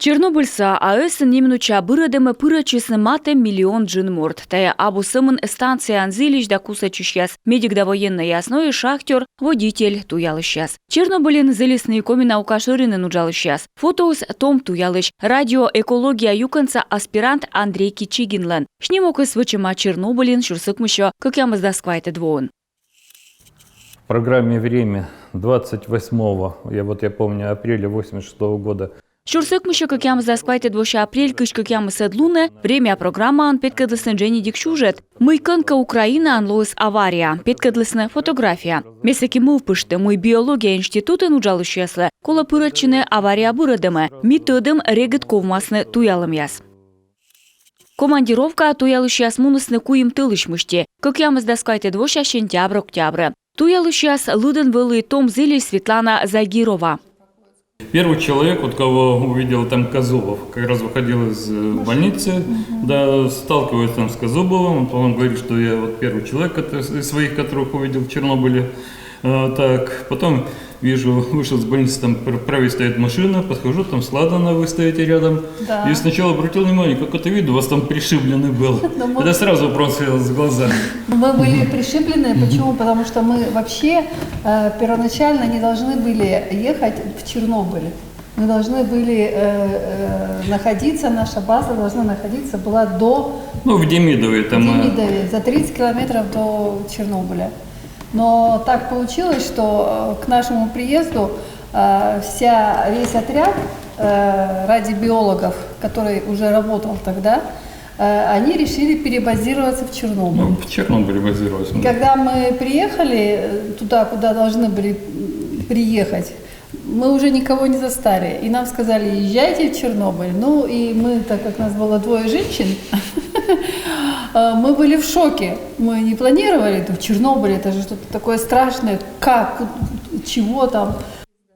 Чернобыльса АЭС неминуча бырыдымы пырычысын маты миллион джин морд. Тая абу сымын станция анзилищ да куса чущас. Медик да военной основе шахтер, водитель туялыщас. Чернобылин зелесный комина укашырынын уджалыщас. Фотоус том туялыш. Радио экология юканца аспирант Андрей Кичигинлан. Шнимокыс вычыма Чернобылин шурсыкмыщо, как ямызда сквайты двоон. В программе «Время» 28 я помню, апреля 86 года. Шурсыкмыщо, как ямызда сквайты 2 апрель, как ямызда луны, время программа ан петкадлысны Дженни Дикшужет. Мыйканка Украина анлоис авария, петкадлысны фотография. Месеки мылпышты, мой биология институты нуджалыщеслы, кола пырачыны авария бырыдымы, методым регет ковмасны туялым яс. Командировка туялыщас мунысны куим тылышмышти, как ямызда сквайты 2 сентябрь-октябрь. Туялыщас лыдын вылы Том Зелиш Светлана Загирова. Первый человек, кого увидел там Козубов, как раз выходил из больницы, да, сталкиваясь там с Козубовым, он говорит, что я первый человек из своих, которых увидел в Чернобыле. Так, потом вижу, вышел с больницы, там правее стоит машина, подхожу, там Сладана вы стоите рядом. Да. И сначала обратил внимание, как это видно, у вас там пришибленный был. Это сразу бросилось в глаза. Мы были пришиблены, почему? Потому что мы вообще первоначально не должны были ехать в Чернобыль. Мы должны были находиться, наша база должна находиться, была до... в Демидове. Там, в Демидове, за 30 километров до Чернобыля. Но так получилось, что к нашему приезду весь отряд радиобиологов, который уже работал тогда, они решили перебазироваться в Чернобыль. В Чернобыле базироваться. Когда мы приехали туда, куда должны были приехать, мы уже никого не застали. И нам сказали, езжайте в Чернобыль. Ну и мы, так как нас было 2 женщин, мы были в шоке. Мы не планировали это в Чернобыле, это же что-то такое страшное, как, чего там.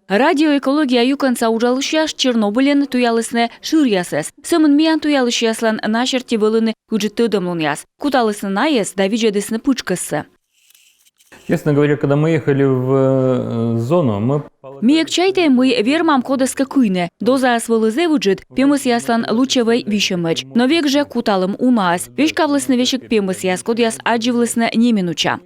Радио экология юканца ужалыщаш Чернобылен туялысны шырясыз. Сымын миян туялыщаслан начерти вылыны уджиттыдым яс. Куталысны наес да виджедысны пучкасы. Честно говоря, когда мы ехали в зону, мы... Миек чайте мы вермам кодеска куйне. Доза асвылызе вуджит, пемыс яслан лучевой вишемыч. Но век же куталым умаас. Вешкавлысны вешек пемыс яс, код яс адживлысны неминуча.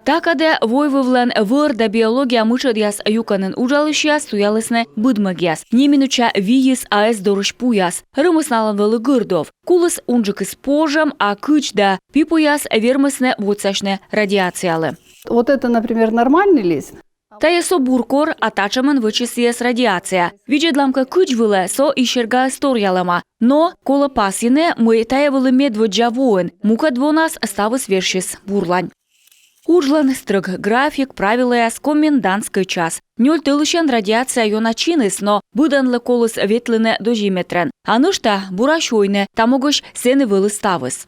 Такаде войвывлен выр да биология мышед яс юканын ужалыщас туялысны быдмык яс. Неминуча виес аэс дорыш пуяс. Рымысналан вылы гырдов. Кулыс унжик из пожам, а кыч да пипу яс вермысны вуцашны радиациялы. Вот это, например, нормальный лист. Тая со буркор атачаман вычисиес радиация. Виджедламка кыч вылы со ишерга историялама. Но кола пасине мы тая вылы медводжа воин. Мука двонас ставыс вершис бурлань. Уржлан стрыг график правила яс комендантский час. Нёль тылышен радиация ё начиныс, но быданлы колыс ветлыны дожиметрен. Анышта бурашойны, тамогош сены вылы ставыс.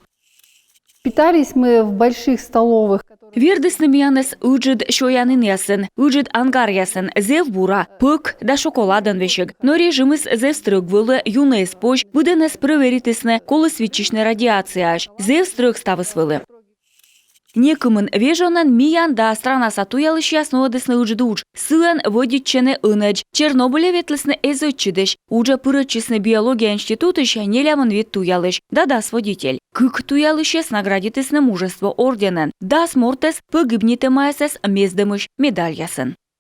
Питались мы в больших столовых. Вердысны миянес уджид шоянын ясын, уджид ангар ясын, зев бура, пык да шоколадан вешек. Но режимыс зев стрыг вылы юнес пож, выданес проверитысны колыс вичишны радиацияш. Зев стрыг ставыс вылы. Некымын вежонан миян да страна сатуялыш ясно одесны уджидуч. Сыан водиччены ыныч. Чернобыле ветлысны эзочидыш. Уджа пырычысны биология институтыш нелямын вет туялыш. Да-дас водитель. Кык туялышес наградитысны мужество орденен. Дас мортес погибнитымаясес мездымыш медаль ясын.